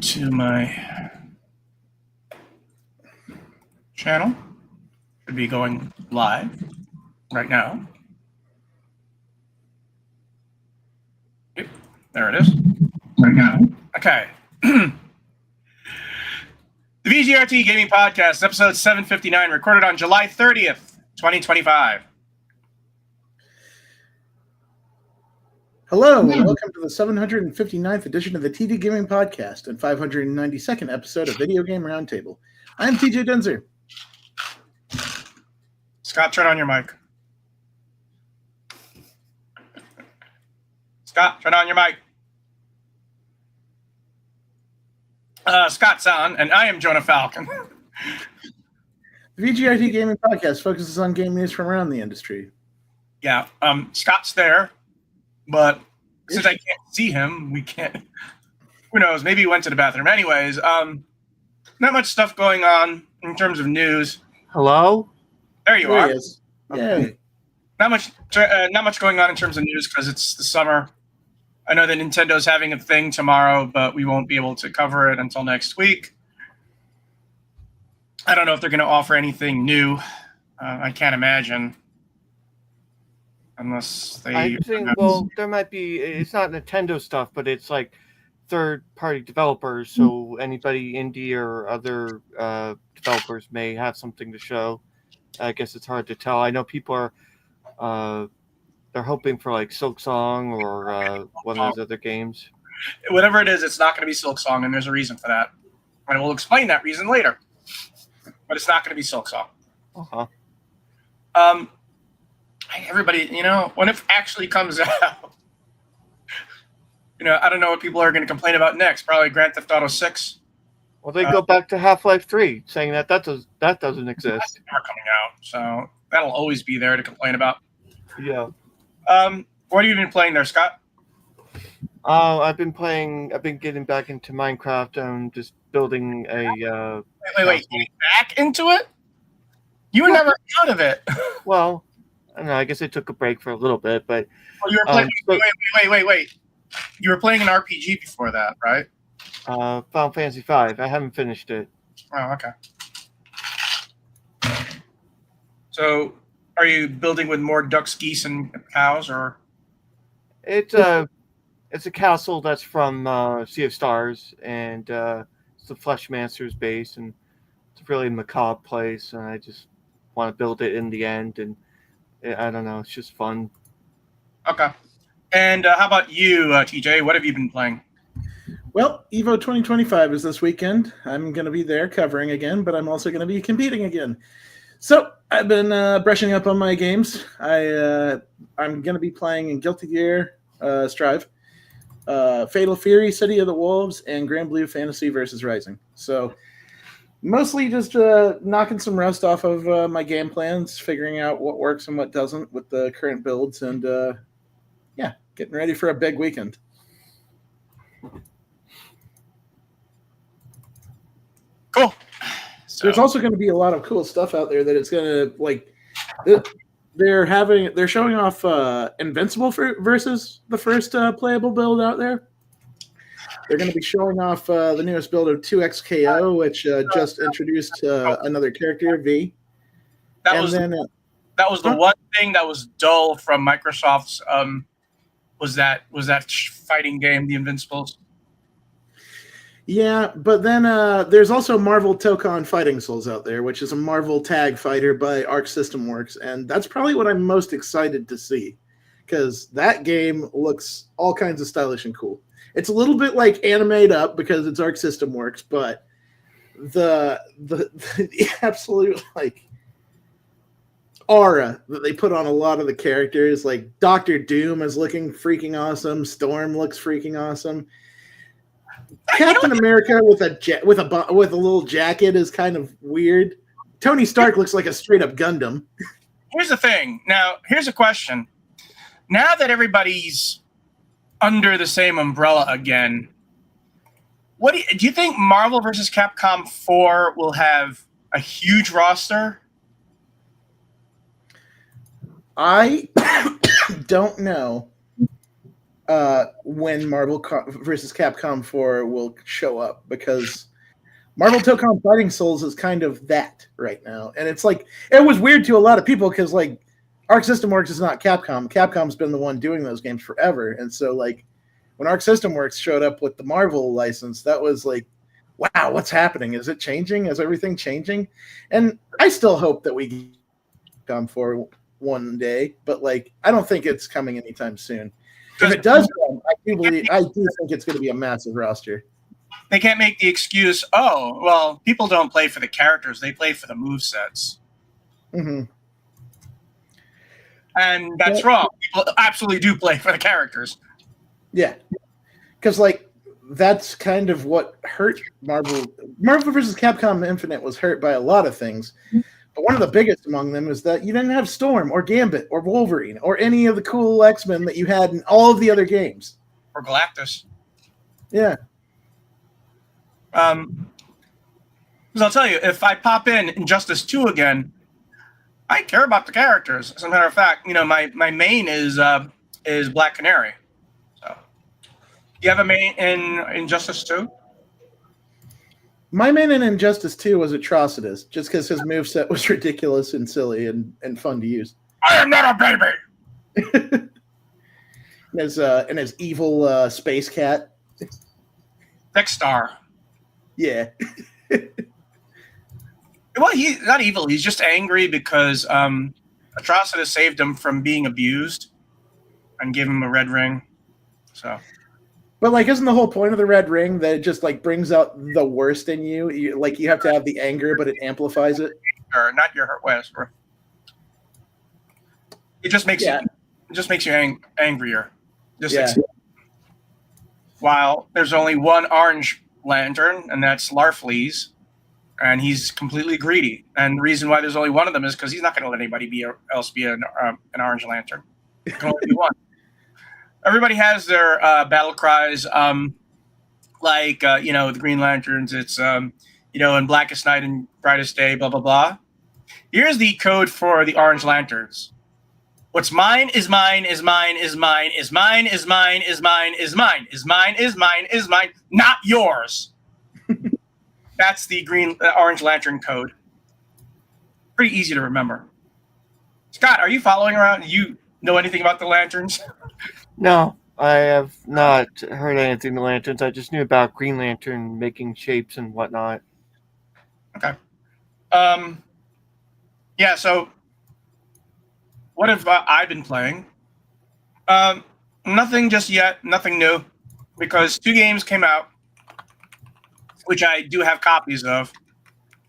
to my channel. Should be going live right now. Yep, there it is. Right now. Okay. The VGRT Gaming Podcast, episode 759, recorded on July 30th, 2025. Hello, and welcome to the 759th edition of the TV Gaming Podcast and 592nd episode of Video Game Roundtable. I'm TJ Denzer. Scott, turn on your mic. Scott, turn on your mic. Scott's on, and I am Jonah Falcon. The VGRT Gaming Podcast focuses on game news from around the industry. Yeah, Scott's there, but since I can't see him, we can't. Who knows? Maybe he went to the bathroom. Anyways, not much stuff going on in terms of news. Hello? There you are. He is. Okay. Yay. Not much going on in terms of news because it's the summer. I know that Nintendo's having a thing tomorrow, but we won't be able to cover it until next week. I don't know if they're going to offer anything new. I can't imagine. Unless they... I think, well, there might be... It's not Nintendo stuff, but it's like third-party developers, so anybody indie or other developers may have something to show. I guess it's hard to tell. I know people are... they're hoping for like Silk Song or one of those other games. Whatever it is, it's not going to be Silk Song, and there's a reason for that. And we'll explain that reason later. But it's not going to be Silk Song. Uh-huh. Everybody, when it actually comes out, I don't know what people are going to complain about next. Probably Grand Theft Auto 6. Well, they go back to Half-Life 3, saying that doesn't exist. That's never coming out, so that'll always be there to complain about. Yeah. What have you been playing there, Scott? I've been getting back into Minecraft. I'm just building a... Wait, getting back into it? You were never out of it. Well, I don't know, I guess I took a break for a little bit, but... Oh, you were playing... Wait. You were playing an RPG before that, right? Final Fantasy V. I haven't finished it. Oh, okay. So... Are you building with more ducks, geese, and cows, or? It's a castle that's from Sea of Stars, and it's the Fleshmancer's base, and it's a really macabre place, and I just want to build it in the end, and I don't know, it's just fun. Okay. And how about you, TJ? What have you been playing? Well, EVO 2025 is this weekend. I'm going to be there covering again, but I'm also going to be competing again. So I've been brushing up on my games. I'm going to be playing in Guilty Gear Strive, Fatal Fury, City of the Wolves, and Grand Blue Fantasy versus Rising. So mostly just knocking some rust off of my game plans, figuring out what works and what doesn't with the current builds, and getting ready for a big weekend. Cool. So. There's also going to be a lot of cool stuff out there that it's going to they're showing off Invincible versus the first playable build out there. They're going to be showing off the newest build of 2XKO, which just introduced another character, V. That was the one thing that was dull from Microsoft's was that fighting game, The Invincibles. Yeah, but then there's also Marvel Tokon Fighting Souls out there, which is a Marvel tag fighter by Arc System Works, and that's probably what I'm most excited to see, because that game looks all kinds of stylish and cool. It's a little bit like animated up because it's Arc System Works, but the absolute aura that they put on a lot of the characters, like Doctor Doom is looking freaking awesome, Storm looks freaking awesome. Captain America with a little jacket is kind of weird. Tony Stark looks like a straight up Gundam. Here's the thing. Now, here's a question. Now that everybody's under the same umbrella again, what do you think Marvel vs. Capcom 4 will have a huge roster? I don't know. when versus Capcom 4 will show up, because Marvel Tokon Fighting Souls is kind of that right now. And it's like, it was weird to a lot of people because, like, Arc System Works is not Capcom. Capcom's been the one doing those games forever. And so, like, when Arc System Works showed up with the Marvel license, that was like, wow, what's happening? Is it changing? Is everything changing? And I still hope that we get Capcom 4 one day, but, like, I don't think it's coming anytime soon. If it does come, I do think it's going to be a massive roster. They can't make the excuse, oh, well, people don't play for the characters, they play for the movesets. Mm-hmm. And that's wrong. People absolutely do play for the characters. Yeah. Because, like, that's kind of what hurt Marvel. Marvel vs. Capcom Infinite was hurt by a lot of things. But one of the biggest among them is that you didn't have Storm or Gambit or Wolverine or any of the cool X-Men that you had in all of the other games. Or Galactus. Yeah. Because I'll tell you, if I pop in Injustice 2 again, I care about the characters. As a matter of fact, my main is Black Canary. So, you have a main in Injustice 2? My main in Injustice 2 was Atrocitus, just because his moveset was ridiculous and silly and fun to use. I am not a baby! and his evil space cat. Dexstar. Yeah. Well, he's not evil. He's just angry because Atrocitus saved him from being abused and gave him a red ring. So, but, like, isn't the whole point of the red ring that it just, like, brings out the worst in you? You have to have the anger, but it amplifies it. Or not your Westbrook. It just makes you angrier. While there's only one Orange Lantern, and that's Larfleeze. And he's completely greedy. And the reason why there's only one of them is because he's not going to let anybody else be an Orange Lantern. There can only be one. Everybody has their battle cries, the Green Lanterns. It's, in Blackest Night and Brightest Day, blah, blah, blah. Here's the code for the Orange Lanterns. What's mine is mine, is mine, is mine, is mine, is mine, is mine, is mine, is mine, is mine, is mine, not yours. That's the Orange Lantern code. Pretty easy to remember. Scott, are you following around? Do you know anything about the lanterns? No, I have not heard anything of the lanterns. I just knew about Green Lantern making shapes and whatnot. Okay. Yeah, so what have I been playing? Nothing just yet, nothing new, because 2 games came out, which I do have copies of.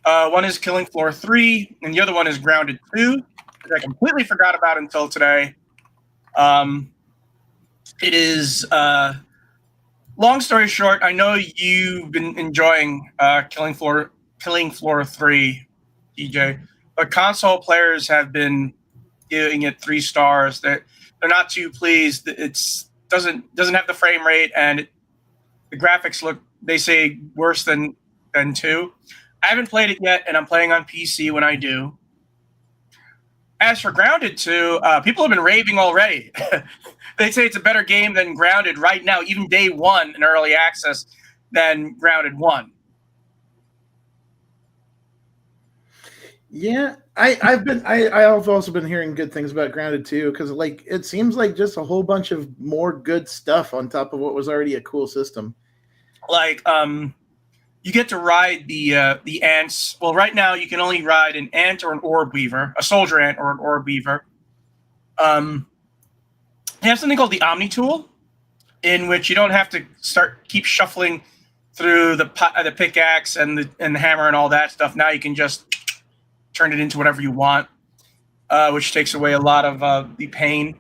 One is Killing Floor 3, and the other one is Grounded 2, which I completely forgot about until today. It is, long story short, I know you've been enjoying Killing Floor 3, DJ, but console players have been giving it 3 stars. They're not too pleased. It doesn't have the frame rate, and the graphics look, they say, worse than 2. I haven't played it yet, and I'm playing on PC when I do. As for Grounded 2, people have been raving already. They say it's a better game than Grounded right now, even day 1 in early access, than Grounded 1. Yeah, I've also been hearing good things about Grounded 2, because, like, it seems like just a whole bunch of more good stuff on top of what was already a cool system. Like, you get to ride the ants. Well, right now you can only ride an ant or an orb weaver, a soldier ant or an orb weaver. They have something called the Omni Tool, in which you don't have to keep shuffling through the pickaxe and the hammer and all that stuff. Now you can just turn it into whatever you want, which takes away a lot of the pain.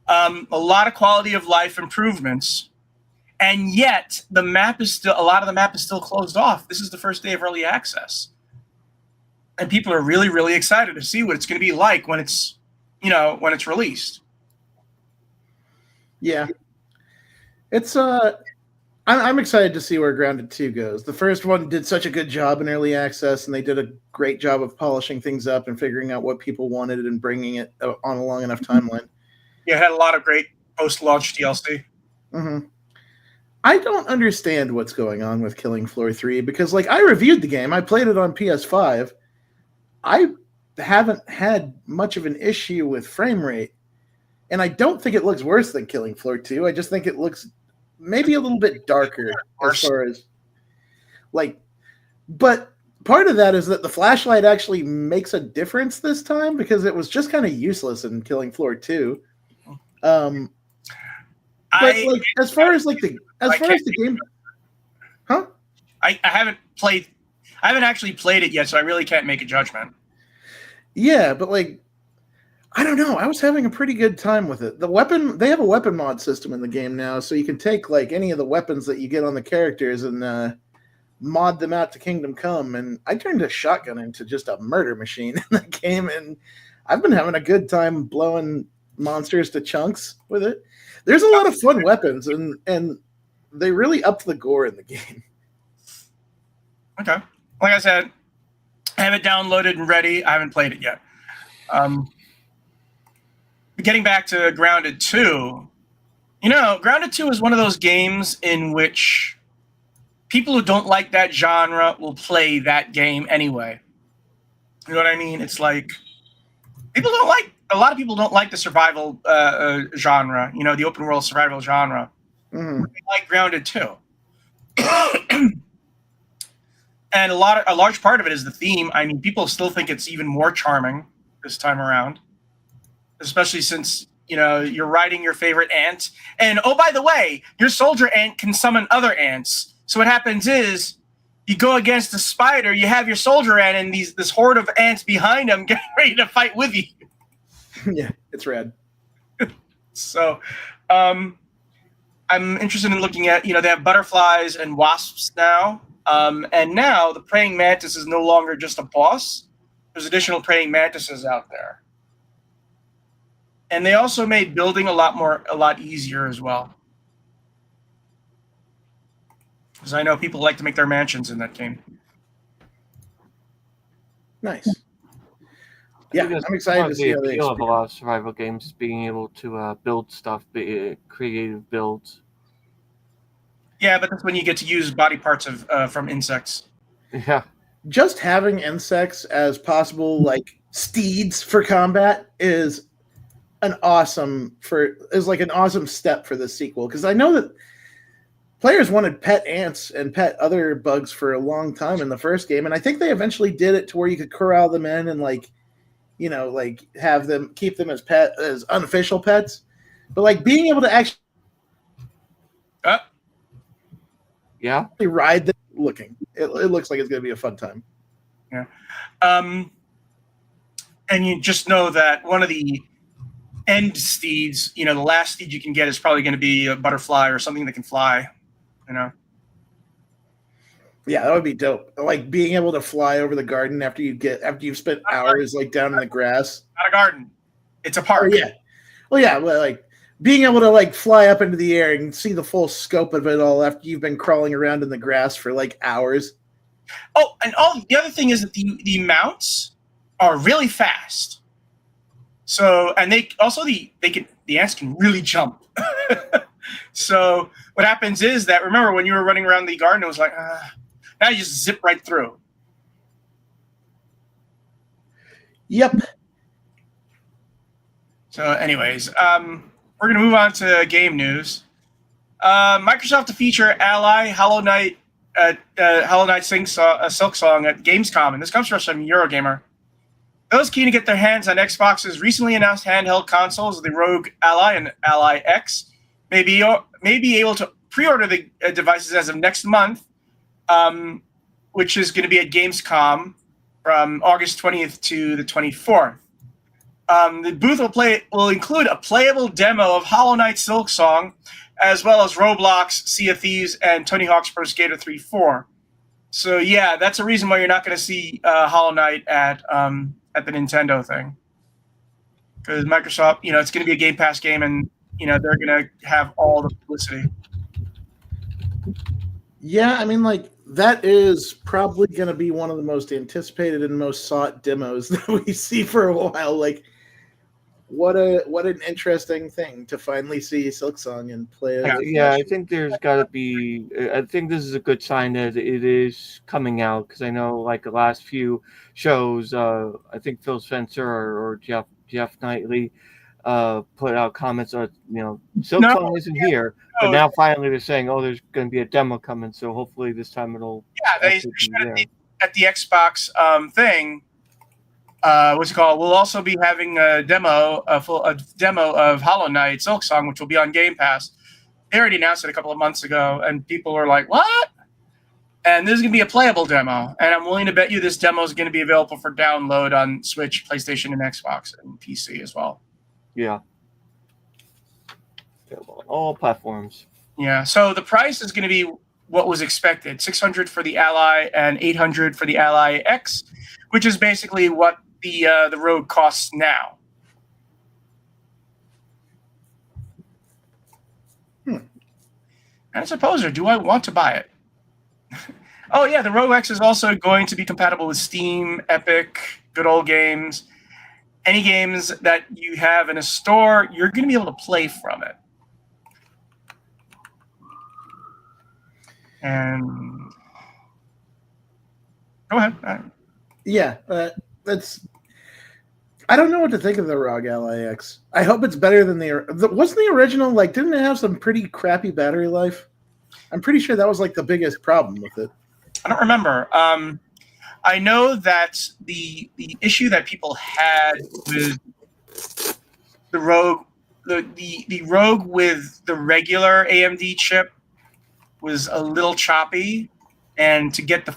A lot of quality of life improvements. And yet, a lot of the map is still closed off. This is the first day of early access. And people are really, really excited to see what it's going to be like when it's released. Yeah. It's I'm excited to see where Grounded 2 goes. The first one did such a good job in early access, and they did a great job of polishing things up and figuring out what people wanted and bringing it on a long enough timeline. Yeah, it had a lot of great post-launch DLC. Mm-hmm. I don't understand what's going on with Killing Floor 3 because, like, I reviewed the game. I played it on PS5. I haven't had much of an issue with frame rate, and I don't think it looks worse than Killing Floor 2. I just think it looks maybe a little bit darker as far as, like, but part of that is that the flashlight actually makes a difference this time because it was just kind of useless in Killing Floor 2. But like as far as the game, huh? I haven't actually played it yet, so I really can't make a judgment. Yeah, but like I don't know. I was having a pretty good time with it. They have a weapon mod system in the game now, so you can take like any of the weapons that you get on the characters and mod them out to Kingdom Come. And I turned a shotgun into just a murder machine in the game, and I've been having a good time blowing monsters to chunks with it. There's a lot of fun weapons, and they really upped the gore in the game. Okay. Like I said, I have it downloaded and ready. I haven't played it yet. Getting back to Grounded 2, Grounded 2 is one of those games in which people who don't like that genre will play that game anyway. You know what I mean? It's like a lot of people don't like the survival genre, the open world survival genre. Mm-hmm. They like Grounded 2. And a large part of it is the theme. I mean, people still think it's even more charming this time around, especially since, you're riding your favorite ant. And, oh, by the way, your soldier ant can summon other ants. So what happens is you go against the spider, you have your soldier ant and this horde of ants behind him getting ready to fight with you. Yeah, it's rad. So I'm interested in looking at, they have butterflies and wasps now. And now the praying mantis is no longer just a boss. There's additional praying mantises out there. And they also made building a lot easier as well. Because I know people like to make their mansions in that game. Nice. Yeah, I'm excited to see how they expand. A lot of survival games is being able to build stuff, creative builds. Yeah, but that's when you get to use body parts from insects. Yeah. Just having insects as possible like steeds for combat is an awesome step for the sequel, because I know that players wanted pet ants and pet other bugs for a long time in the first game, and I think they eventually did it to where you could corral them in and have them keep them as unofficial pets. But like being able to actually ride them, it looks like it's going to be a fun time. Yeah. And you just know that one of the end steeds, the last steed you can get is probably going to be a butterfly or something that can fly, Yeah, that would be dope. Like being able to fly over the garden after you've spent hours like down in the grass. Not a garden. It's a park. Oh, yeah. Well, yeah, like being able to like fly up into the air and see the full scope of it all after you've been crawling around in the grass for like hours. Oh, and the other thing is that the mounts are really fast. So, and the ants can really jump. So what happens is that, remember when you were running around the garden, it was like, now you just zip right through. Yep. So anyways, we're going to move on to game news. Microsoft to feature Ally Hollow Knight Silk Song at Gamescom, and this comes from Eurogamer. Those keen to get their hands on Xbox's recently announced handheld consoles, the Rogue Ally and Ally X, may be able to pre-order the devices as of next month, which is going to be at Gamescom from August 20th to the 24th. The booth will include a playable demo of Hollow Knight Silk Song, as well as Roblox, Sea of Thieves, and Tony Hawk's Pro Skater 3-4. So yeah, that's a reason why you're not going to see Hollow Knight at the Nintendo thing, because Microsoft, it's going to be a Game Pass game, and they're going to have all the publicity. Yeah, I mean, like that is probably going to be one of the most anticipated and most sought demos that we see for a while. Like what an interesting thing to finally see Silksong and play as a Yeah, I Flash. think there's got to be. I think this is a good sign that it is coming out because I know, like the last few shows, I think Phil Spencer or Jeff Knightley, put out comments on No, Silksong isn't here, but no, now finally they're saying, oh, there's going to be a demo coming, so hopefully this time it'll yeah, they actually be showed there. at the Xbox thing. What's it called? We'll also be having a demo of Hollow Knight Silksong, which will be on Game Pass. They already announced it a couple of months ago, and people were like, "What?" And this is going to be a playable demo, and I'm willing to bet you this demo is going to be available for download on Switch, PlayStation, and Xbox, and PC as well. Yeah. Available on all platforms. Yeah. So the price is going to be what was expected: $600 for the Ally and $800 for the Ally X, which is basically what the Rogue costs now. And I suppose, or do I want to buy it? Oh yeah, the Rogue X is also going to be compatible with Steam, Epic, Good Old Games. Any games that you have in a store, you're going to be able to play from it. And go ahead. Yeah, that's. I don't know what to think of the ROG Ally X. I hope it's better than wasn't the original, like, didn't it have some pretty crappy battery life? I'm pretty sure that was like the biggest problem with it. I don't remember. I know that the issue that people had with the Rogue, the Rogue with the regular AMD chip was a little choppy, and to get the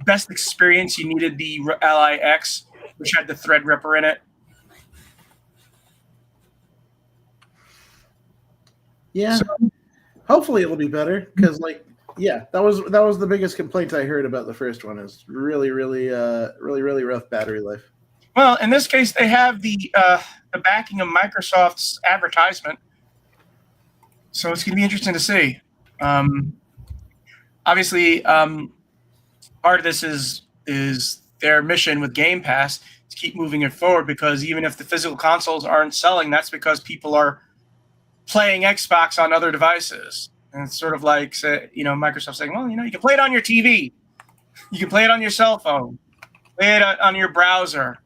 best experience, you needed the Ally X, which had the Threadripper in it. Yeah, hopefully it'll be better because, like, yeah, that was the biggest complaint I heard about the first one is really rough battery life. Well, in this case, they have the backing of Microsoft's advertisement, so it's going to be interesting to see. Obviously, part of this is their mission with Game Pass to keep moving it forward, because even if the physical consoles aren't selling, that's because people are playing Xbox on other devices. And it's sort of like, Microsoft saying, well, you can play it on your TV. You can play it on your cell phone. Play it on your browser.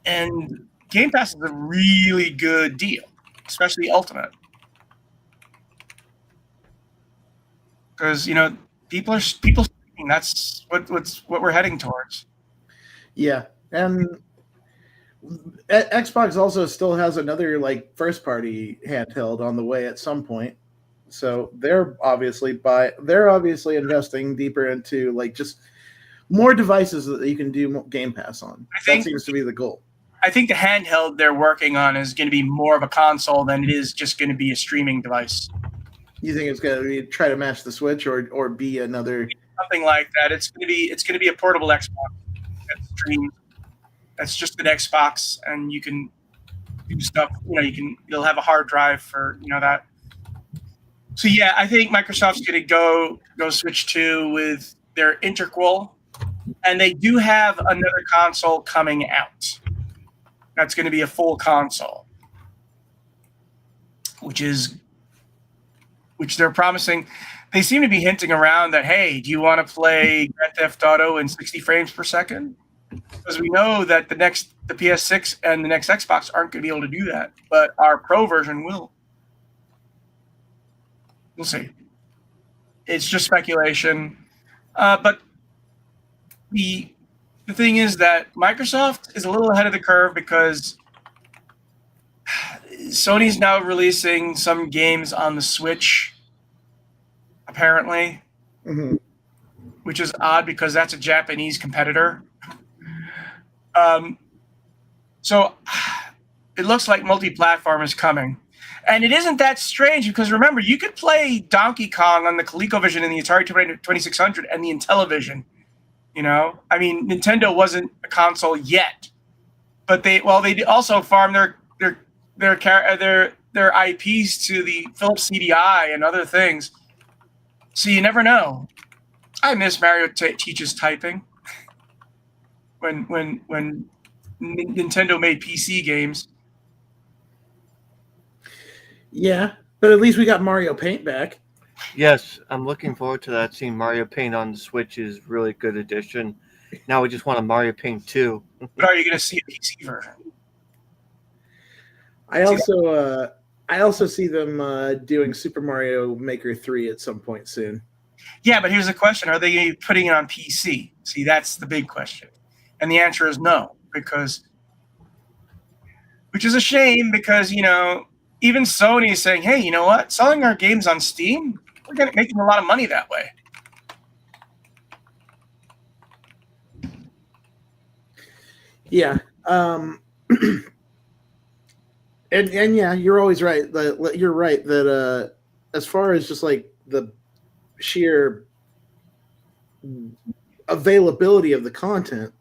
And Game Pass is a really good deal, especially Ultimate. Because, people streaming. That's what we're heading towards. Yeah, and Xbox also still has another, like, first party handheld on the way at some point. So they're obviously investing deeper into, like, just more devices that you can do Game Pass on. That seems to be the goal. I think the handheld they're working on is going to be more of a console than it is just going to be a streaming device. You think it's going to be try to match the Switch or be another something like that? It's going to be a portable Xbox that streams. That's just an Xbox, and you can do stuff. You'll have a hard drive for that. So yeah, I think Microsoft's going to go Switch 2 with their interquel, and they do have another console coming out. That's going to be a full console, which they're promising. They seem to be hinting around that, hey, do you want to play Grand Theft Auto in 60 frames per second? Because we know that the PS6 and the next Xbox aren't going to be able to do that, but our Pro version will. We'll see. It's just speculation. But the thing is that Microsoft is a little ahead of the curve because Sony's now releasing some games on the Switch, apparently, which is odd because that's a Japanese competitor. So it looks like multi-platform is coming. And it isn't that strange because, remember, you could play Donkey Kong on the ColecoVision and the Atari 2600 and the Intellivision. I mean, Nintendo wasn't a console yet, but they also farm their IPs to the Philips CDI and other things. So you never know. I miss Mario Teaches typing. When Nintendo made PC games. Yeah, but at least we got Mario Paint back. Yes, I'm looking forward to that. Seeing Mario Paint on the Switch is really good addition. Now we just want a Mario Paint 2. But are you going to see a PC version? I also see them doing Super Mario Maker 3 at some point soon. Yeah, but here's the question: are they going to be putting it on PC? See, that's the big question, and the answer is no, which is a shame because even Sony is saying, hey, you know what? Selling our games on Steam, we're going to making a lot of money that way. Yeah. And yeah, you're always right. You're right that as far as just like the sheer availability of the content,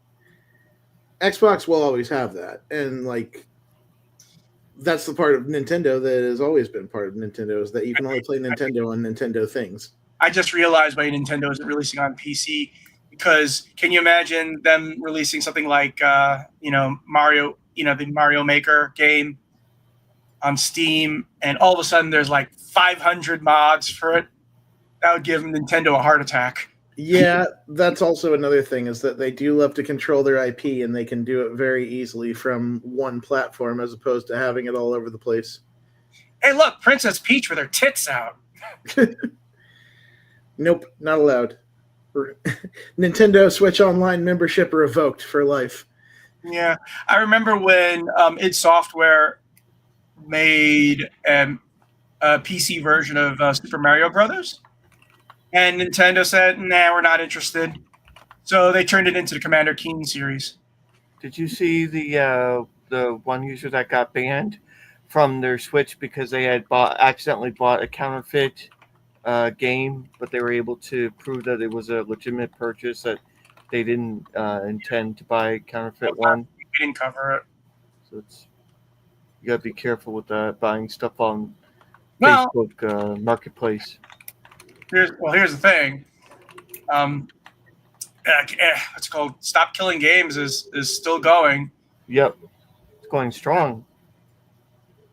Xbox will always have that, and like that's the part of Nintendo that has always been part of Nintendo is that you can only play Nintendo on Nintendo things. I just realized why Nintendo isn't releasing on PC because can you imagine them releasing something like Mario, the Mario Maker game on Steam, and all of a sudden there's like 500 mods for it? That would give Nintendo a heart attack. Yeah, that's also another thing is that they do love to control their IP, and they can do it very easily from one platform as opposed to having it all over the place. Hey, look, Princess Peach with her tits out. Nope, not allowed. Nintendo Switch Online membership revoked for life. Yeah, I remember when id Software made a PC version of Super Mario Brothers, and Nintendo said, "Nah, we're not interested." So they turned it into the Commander Keen series. Did you see the one user that got banned from their Switch because they had accidentally bought a counterfeit game, but they were able to prove that it was a legitimate purchase, that they didn't intend to buy a counterfeit one? We didn't cover it. So you gotta be careful with buying stuff on Facebook Marketplace. Here's the thing. What's it called? Stop Killing Games is still going. Yep, it's going strong.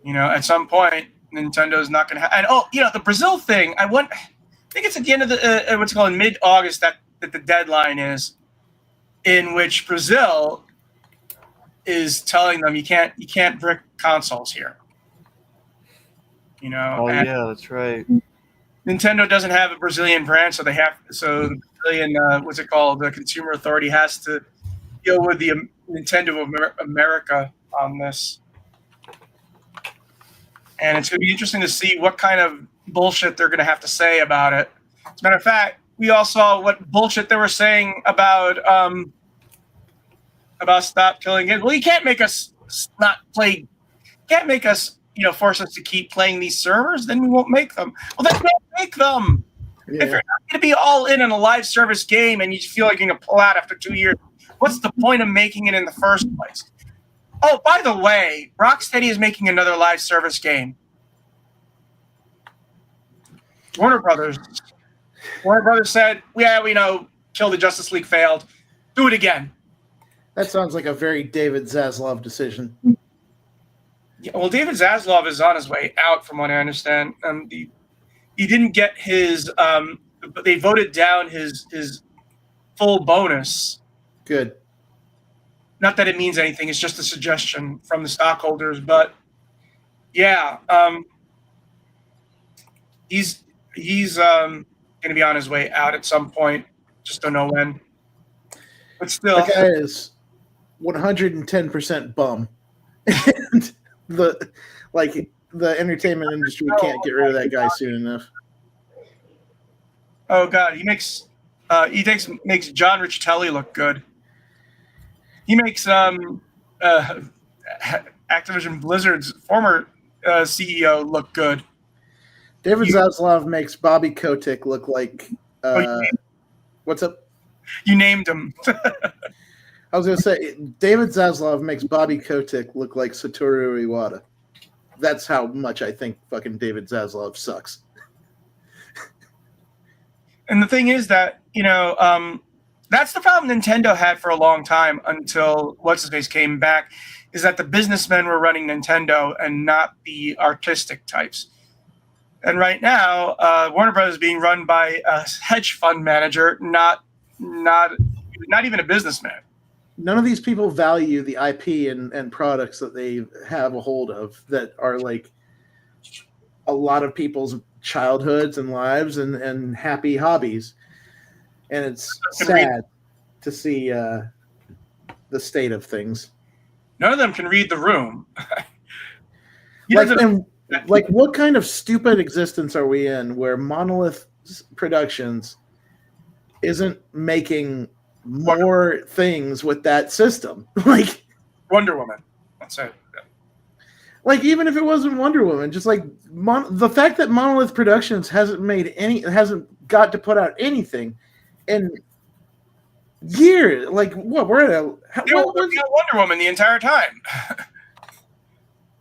At some point, Nintendo's not going to have. And the Brazil thing. I think it's at the end of the what's it called in mid-August that the deadline is, in which Brazil is telling them you can't brick consoles here. Oh yeah, that's right. Nintendo doesn't have a Brazilian brand, so the Brazilian the consumer authority has to deal with the Nintendo of America on this. And it's going to be interesting to see what kind of bullshit they're going to have to say about it. As a matter of fact, we all saw what bullshit they were saying about Stop Killing Games. Well, you can't make us not play. Can't make us force us to keep playing these servers, then we won't make them. Well, then don't make them. Yeah. If you're not going to be all in on a live service game and you feel like you're going to pull out after 2 years, what's the point of making it in the first place? Oh, by the way, Rocksteady is making another live service game. Warner Brothers said, yeah, we know Kill the Justice League failed. Do it again. That sounds like a very David Zaslav decision. Yeah, well, David Zaslav is on his way out, from what I understand. He didn't get his. They voted down his full bonus. Good. Not that it means anything. It's just a suggestion from the stockholders. But yeah, he's going to be on his way out at some point. Just don't know when. But still, that guy is 110% bum. And the entertainment industry can't get rid of that guy soon enough. Oh God, he makes John Riccitelli look good. He makes Activision Blizzard's former CEO look good. David Zaslav makes Bobby Kotick look like what's up? You named him. I was going to say, David Zaslav makes Bobby Kotick look like Satoru Iwata. That's how much I think fucking David Zaslav sucks. And the thing is that, That's the problem Nintendo had for a long time until what's-his-face came back, is that the businessmen were running Nintendo and not the artistic types. And right now, Warner Bros. Is being run by a hedge fund manager, not even a businessman. None of these people value the IP and products that they have a hold of that are like a lot of people's childhoods and lives and happy hobbies. And it's sad to see the state of things. None of them can read the room. Like, what kind of stupid existence are we in where Monolith Productions isn't making more things with that system? Like Wonder Woman. That's it. Like, even if it wasn't Wonder Woman, just like the fact that Monolith Productions hasn't got to put out anything in years. Like, what? We're at Wonder Woman the entire time.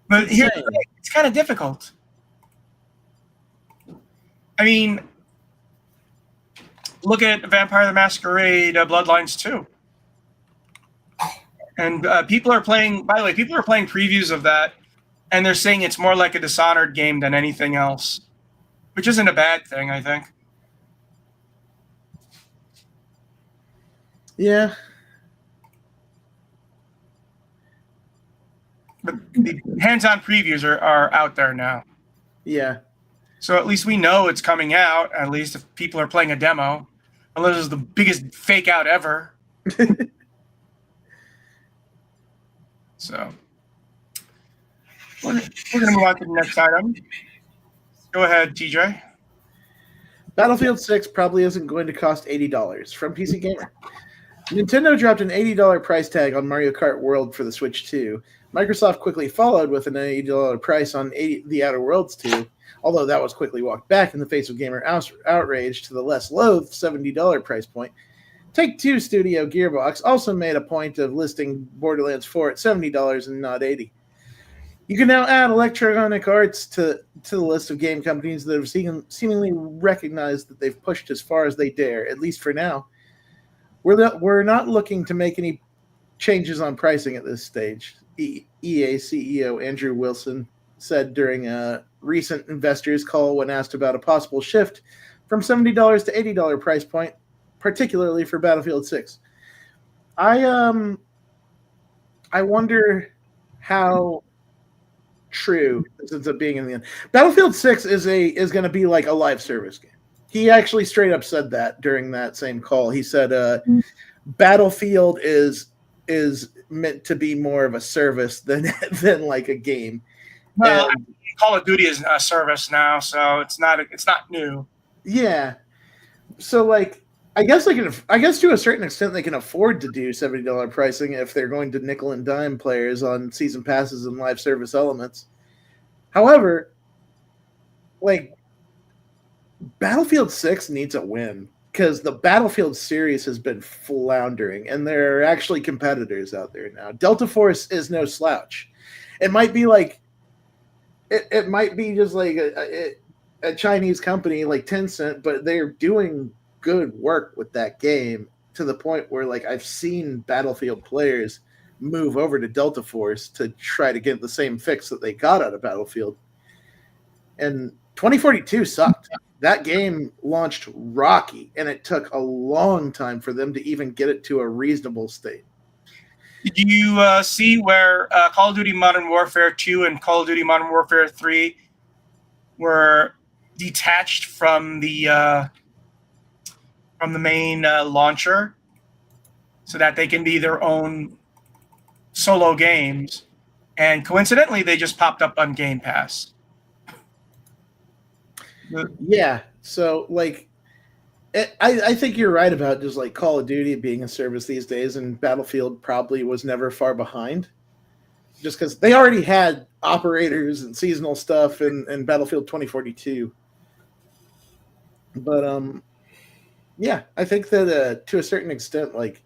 But here's the thing, it's kind of difficult. I mean, look at Vampire the Masquerade Bloodlines 2. And people are playing previews of that, and they're saying it's more like a Dishonored game than anything else, which isn't a bad thing, I think. Yeah. But the hands-on previews are out there now. Yeah. So at least we know it's coming out, at least if people are playing a demo. Unless it's the biggest fake out ever. So we're going to move on to the next item. Go ahead, TJ. Battlefield 6 probably isn't going to cost $80 from PC Gamer. Nintendo dropped an $80 price tag on Mario Kart World for the Switch 2. Microsoft quickly followed with an $80 price on The Outer Worlds 2, although that was quickly walked back in the face of gamer outrage to the less loathed $70 price point. Take-Two studio Gearbox also made a point of listing Borderlands 4 at $70 and not $80. You can now add Electronic Arts to the list of game companies that have seemingly recognized that they've pushed as far as they dare, at least for now. We're not looking to make any changes on pricing at this stage, EA CEO Andrew Wilson said during a recent investors call when asked about a possible shift from $70 to $80 price point, particularly for Battlefield 6. I wonder how true this ends up being in the end. Battlefield 6 is going to be like a live service game. He actually straight up said that during that same call. He said Battlefield is meant to be more of a service than like a game. Well, Call of Duty is a service now, so it's not new. Yeah. So like I guess to a certain extent they can afford to do $70 pricing if they're going to nickel and dime players on season passes and live service elements. However, like Battlefield 6 needs a win because the Battlefield series has been floundering, and there are actually competitors out there now. Delta Force is no slouch. It might be like it might be just like a Chinese company like Tencent, but they're doing good work with that game to the point where like I've seen Battlefield players move over to Delta Force to try to get the same fix that they got out of Battlefield. And 2042 sucked. That game launched rocky, and it took a long time for them to even get it to a reasonable state. Did you see where Call of Duty Modern Warfare 2 and Call of Duty Modern Warfare 3 were detached from the main launcher so that they can be their own solo games? And coincidentally, they just popped up on Game Pass. Yeah, so like I think you're right about just like Call of Duty being a service these days, and Battlefield probably was never far behind just because they already had operators and seasonal stuff in Battlefield 2042. But yeah, I think that to a certain extent, like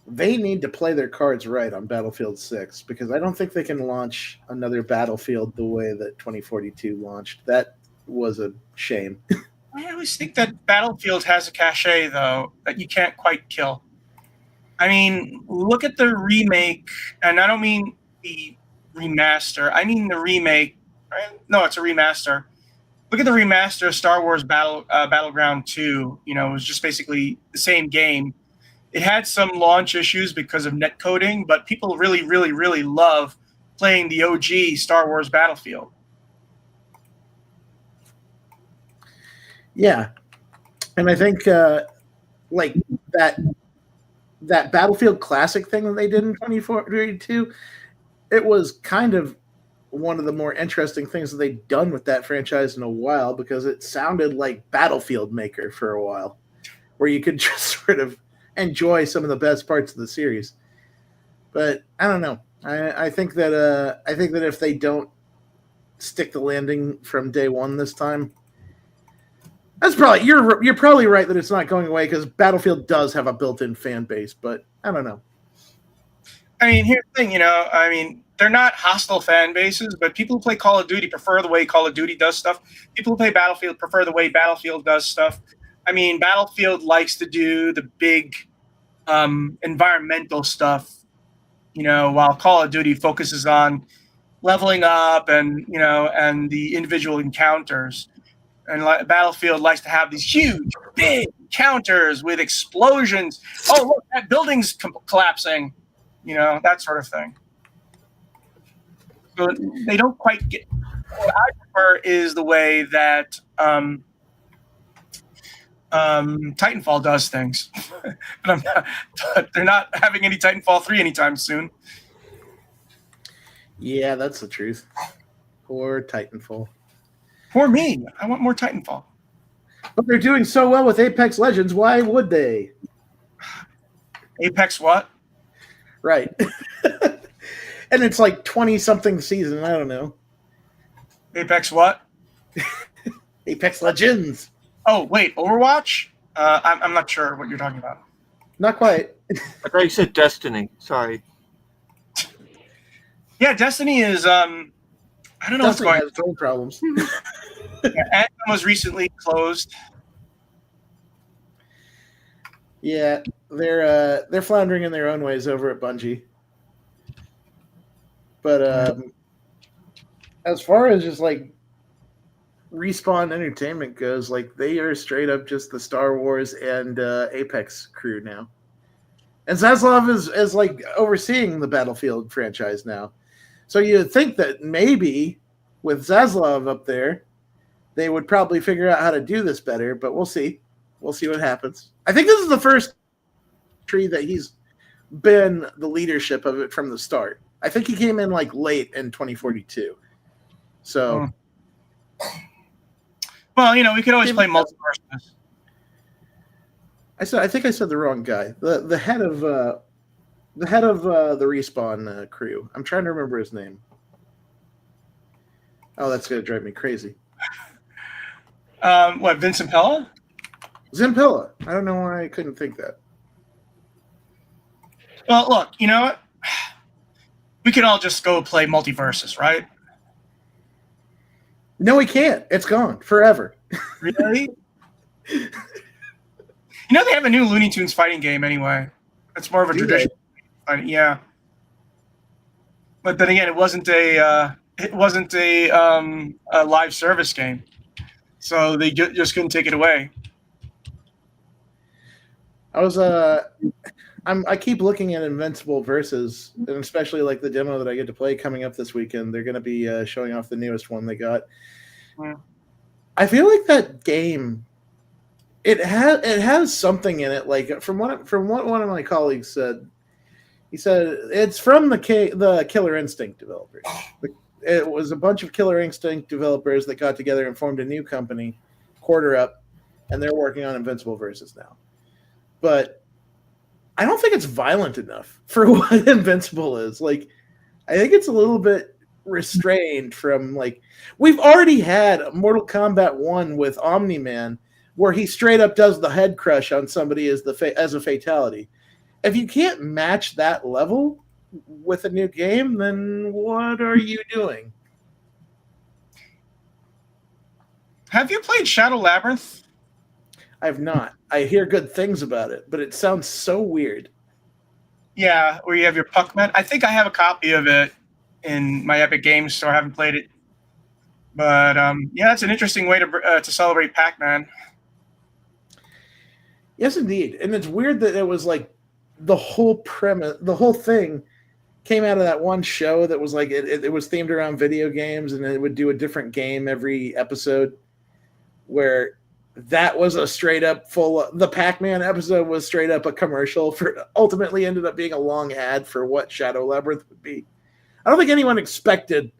they need to play their cards right on Battlefield 6 because I don't think they can launch another Battlefield the way that 2042 launched. That was a shame. I always think that Battlefield has a cachet, though, that you can't quite kill. I mean, look at the remake, and I don't mean the remaster. I mean the remake. Right? No, it's a remaster. Look at the remaster of Star Wars Battleground 2. You know, it was just basically the same game. It had some launch issues because of netcoding, but people really, really, really love playing the OG Star Wars Battlefield. Yeah, and I think like that Battlefield Classic thing that they did in 2042, it was kind of one of the more interesting things that they'd done with that franchise in a while, because it sounded like Battlefield Maker for a while, where you could just sort of enjoy some of the best parts of the series. But I don't know. I think that if they don't stick the landing from day one this time, that's probably you're probably right that it's not going away, because Battlefield does have a built-in fan base. But I don't know. I mean, here's the thing, I mean, they're not hostile fan bases, but people who play Call of Duty prefer the way Call of Duty does stuff. People who play Battlefield prefer the way Battlefield does stuff. I mean, Battlefield likes to do the big environmental stuff, while Call of Duty focuses on leveling up and the individual encounters. And Battlefield likes to have these huge, big encounters with explosions. Oh, look, that building's collapsing. That sort of thing. So they don't quite get. What I prefer is the way that Titanfall does things. But they're not having any Titanfall 3 anytime soon. Yeah, that's the truth. Poor Titanfall. Poor me. I want more Titanfall. But they're doing so well with Apex Legends. Why would they? Apex what? Right. And it's like 20-something season. I don't know. Apex what? Apex Legends. Oh, wait. Overwatch? I'm not sure what you're talking about. Not quite. I thought you said Destiny. Sorry. Yeah, Destiny is... I don't know what's going on. Has its own problems. Anthem was recently closed. Yeah, they're floundering in their own ways over at Bungie. But as far as just like Respawn Entertainment goes, like they are straight up just the Star Wars and Apex crew now. And Zaslav is like overseeing the Battlefield franchise now. So you'd think that maybe with Zaslav up there, they would probably figure out how to do this better, but we'll see. We'll see what happens. I think this is the first tree that he's been the leadership of it from the start. I think he came in like late in 2042. So, well, we could always play multiverses. I think I said the wrong guy. The head of the Respawn crew. I'm trying to remember his name. Oh, that's gonna drive me crazy. What, Vincent Pella? Zampella. I don't know why I couldn't think that. Well, look, you know what? We can all just go play multiverses, right? No, we can't. It's gone forever. Really? They have a new Looney Tunes fighting game anyway. It's more of a traditional fighting. Yeah. But then again, it wasn't a live service game, so they just couldn't take it away. I keep looking at Invincible Versus, and especially like the demo that I get to play coming up this weekend. They're going to be showing off the newest one they got. Yeah. I feel like that game, it has something in it. Like from what one of my colleagues said, he said it's from the Killer Instinct developers. It was a bunch of Killer Instinct developers that got together and formed a new company, Quarter Up, and they're working on Invincible Versus now. But I don't think it's violent enough for what Invincible is. Like, I think it's a little bit restrained from, like, we've already had Mortal Kombat 1 with Omni-Man, where he straight up does the head crush on somebody as a fatality. If you can't match that level with a new game, then what are you doing? Have you played Shadow Labyrinth? I have not. I hear good things about it, but it sounds so weird. Yeah, where you have your Puckman. I think I have a copy of it in my Epic Games Store. I haven't played it, but yeah, it's an interesting way to celebrate Pac-Man. Yes, indeed. And it's weird that it was like the whole premise, the whole thing came out of that one show that was like it was themed around video games, and it would do a different game every episode. Where that was a straight up the Pac-Man episode was straight up a commercial for ultimately ended up being a long ad for what Shadow Labyrinth would be. I don't think anyone expected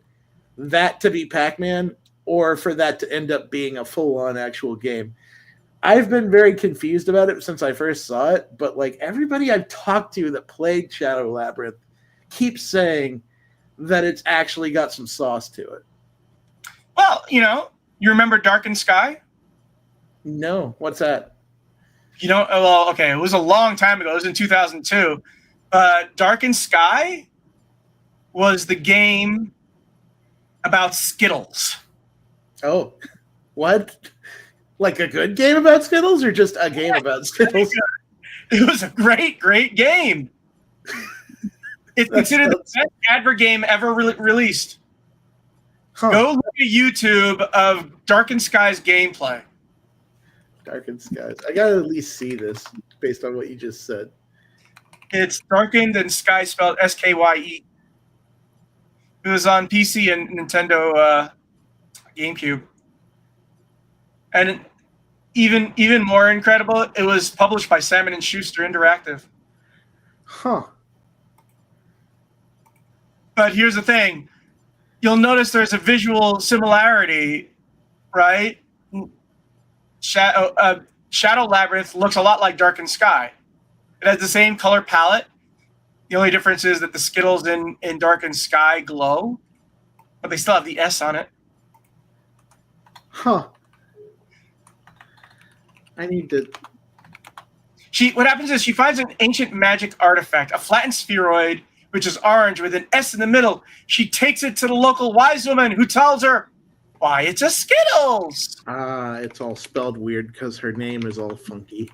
that to be Pac-Man or for that to end up being a full-on actual game. I've been very confused about it since I first saw it, but like everybody I've talked to that played Shadow Labyrinth keeps saying that it's actually got some sauce to it. Well, you remember Darkened Sky? No, what's that? Well, okay, it was a long time ago. It was in 2002. Darkened Sky was the game about Skittles. Oh, what? Like a good game about Skittles or just a game about Skittles? It was a great, great game. It's considered the best advert game ever released. Huh. Go look at YouTube of Darkened Sky's gameplay. Darkened Skies. I gotta at least see this based on what you just said. It's Darkened and Sky spelled Skye. It was on PC and Nintendo GameCube. And even more incredible, it was published by Simon & Schuster Interactive. Huh. But here's the thing. You'll notice there's a visual similarity, right? Shadow Labyrinth looks a lot like Darkened Sky. It has the same color palette. The only difference is that the Skittles in Darkened Sky glow, but they still have the S on it. Huh. I need to... What happens is she finds an ancient magic artifact, a flattened spheroid, which is orange with an S in the middle. She takes it to the local wise woman who tells her, why, it's a Skittles. It's all spelled weird because her name is all funky.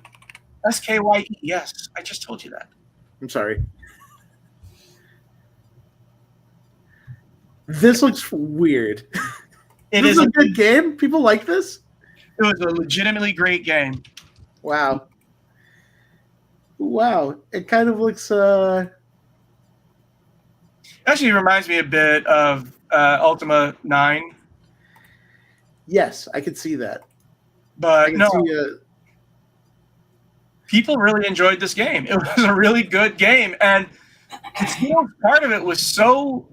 Skye, yes. I just told you that. I'm sorry. This looks weird. It This is is a good game? People like this? It was a legitimately great game. Wow. Wow. It kind of looks... Actually reminds me a bit of Ultima 9. Yes, I could see that. But no, see, people really enjoyed this game. It was a really good game. And the Skittles part of it was so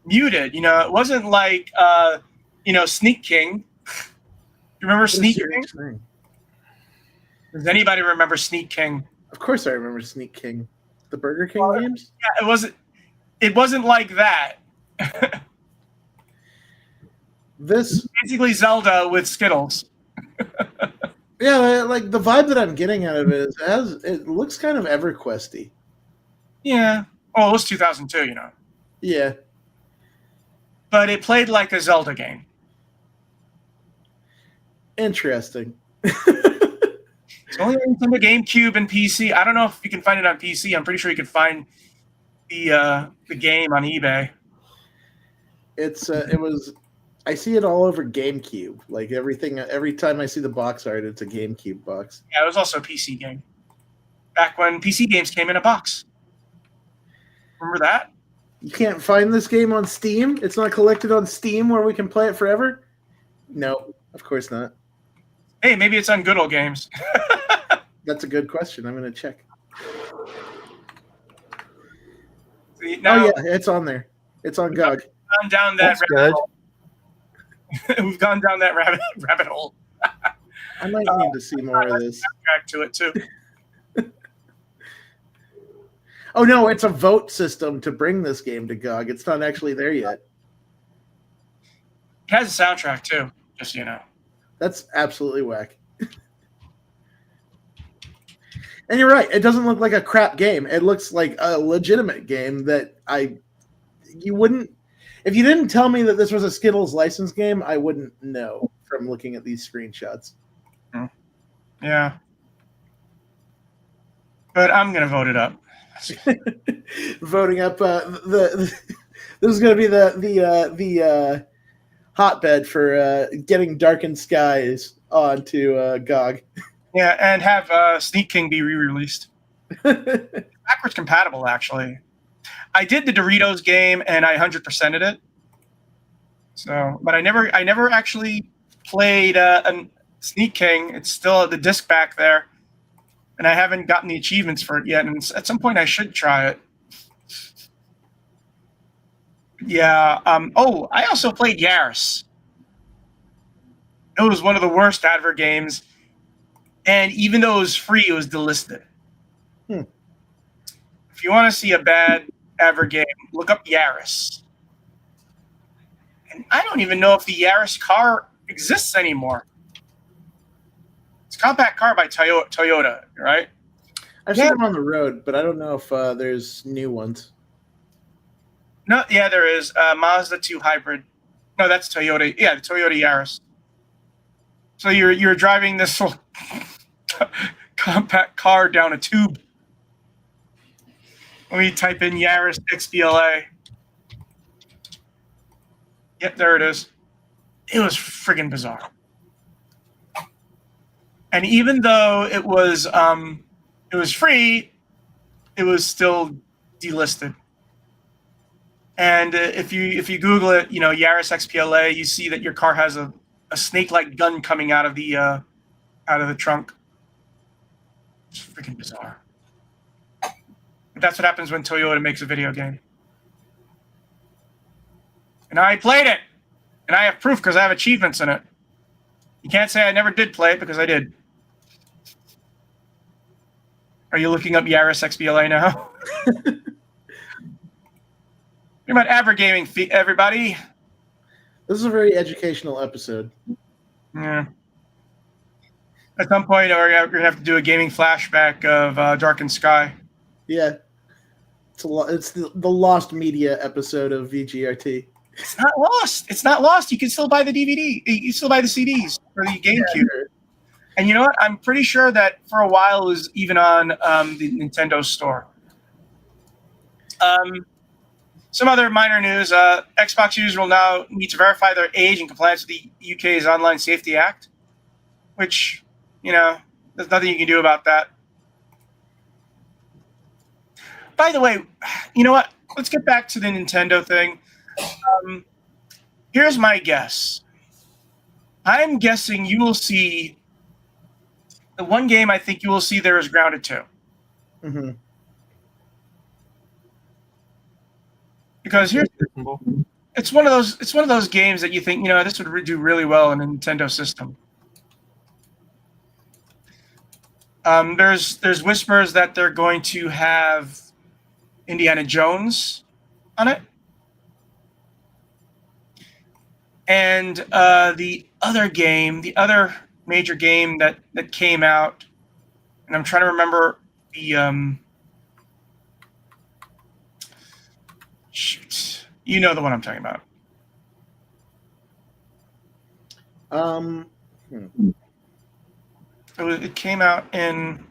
muted. It wasn't like, Sneak King. You remember Sneak King? Does anybody remember Sneak King? Of course I remember Sneak King. The Burger King games? Yeah, it wasn't like that. This basically Zelda with Skittles. Yeah, like the vibe that I'm getting out of it is it looks kind of EverQuest-y. Yeah. Oh, it was 2002, Yeah. But it played like a Zelda game. Interesting. It's only on the GameCube and PC. I don't know if you can find it on PC. I'm pretty sure you can find the game on eBay. I see it all over GameCube. Like every time I see the box art, it's a GameCube box. Yeah, it was also a PC game. Back when PC games came in a box. Remember that? You can't find this game on Steam? It's not collected on Steam where we can play it forever? No, of course not. Hey, maybe it's on Good Old Games. That's a good question. I'm going to check. See, now, oh, yeah, it's on there. It's on GOG. We've gone down that rabbit hole. We've gone down that rabbit hole. I might need to see more of this. Back to it, too. Oh, no, it's a vote system to bring this game to GOG. It's not actually there yet. It has a soundtrack, too, just so you know. That's absolutely whack. And you're right. It doesn't look like a crap game. It looks like a legitimate game that you wouldn't... If you didn't tell me that this was a Skittles license game, I wouldn't know from looking at these screenshots. Yeah. But I'm going to vote it up. Voting up this is going to be the hotbed for getting Darkened Skies onto GOG. Yeah, and have Sneak King be re-released. Backwards compatible, actually. I did the Doritos game and I 100%ed it. So, but I never actually played Sneak King. It's still the disc back there, and I haven't gotten the achievements for it yet. And at some point, I should try it. Yeah. Oh, I also played Yaris. It was one of the worst advert games, and even though it was free, it was delisted. If you want to see a bad advert game, look up Yaris. And I don't even know if the Yaris car exists anymore. It's a compact car by Toyota, right? I've seen them on the road, but I don't know if there's new ones. No, yeah, there is. Mazda 2 hybrid. No, that's Toyota. Yeah, the Toyota Yaris. So you're driving this little compact car down a tube. Let me type in Yaris XBLA. Yep, there it is. It was friggin' bizarre. And even though it was free, it was still delisted. And if you Google it, Yaris XPLA, you see that your car has a snake-like gun coming out of the trunk. It's freaking bizarre. But that's what happens when Toyota makes a video game. And I played it, and I have proof because I have achievements in it. You can't say I never did play it because I did. Are you looking up Yaris XBLA now? You're about Avergaming, everybody. This is a very educational episode. Yeah. At some point, we're going to have to do a gaming flashback of Darkened Sky. Yeah. It's the lost media episode of VGRT. It's not lost. It's not lost. You can still buy the DVD. You can still buy the CDs for the GameCube. Yeah. And you know what? I'm pretty sure that for a while it was even on the Nintendo store. Some other minor news. Xbox users will now need to verify their age in compliance with the UK's Online Safety Act, which, there's nothing you can do about that. By the way, you know what? Let's get back to the Nintendo thing. Here's my guess. I'm guessing you will see the one game I think you will see there is Grounded 2. Mm-hmm. Because it's one of those games that you think, this would do really well in a Nintendo system. There's whispers that they're going to have Indiana Jones on it. And the other major game that came out, and I'm trying to remember the shoot. You know the one I'm talking about. It came out in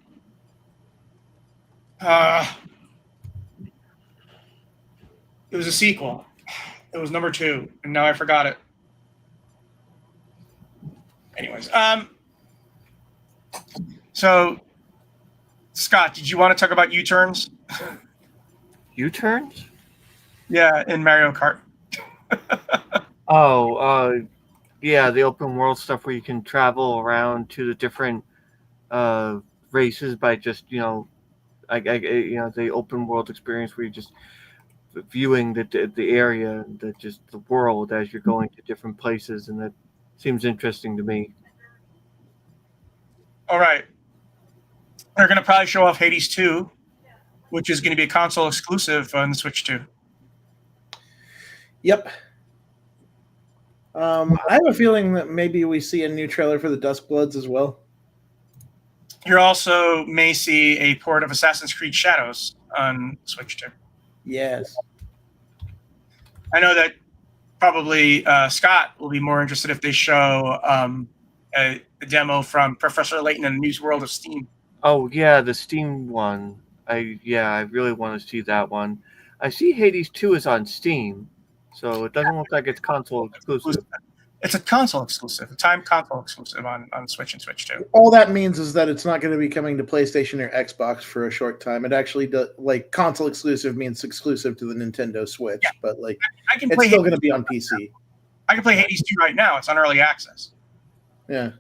it was a sequel. It was number 2, and now I forgot it. Anyways, so Scott, did you want to talk about U-turns? U-turns? Yeah, in Mario Kart. Yeah, the open world stuff where you can travel around to the different races by just the open world experience where you're just viewing the area, the world as you're going to different places, and that seems interesting to me. All right, they're going to probably show off Hades 2, which is going to be a console exclusive on the Switch 2. Yep. I have a feeling that maybe we see a new trailer for the Duskbloods as well. You also may see a port of Assassin's Creed Shadows on Switch 2. Yes. I know that probably Scott will be more interested if they show a demo from Professor Layton in the News World of Steam. Oh yeah, the Steam one. I really want to see that one. I see Hades 2 is on Steam, so it doesn't look like it's console exclusive. It's a console exclusive, a timed console exclusive on Switch and Switch 2. All that means is that it's not going to be coming to PlayStation or Xbox for a short time. It actually does, like, console exclusive means exclusive to the Nintendo Switch, but like I can it's play still going to be on PC. I can play Hades 2 right now. It's on early access. Yeah.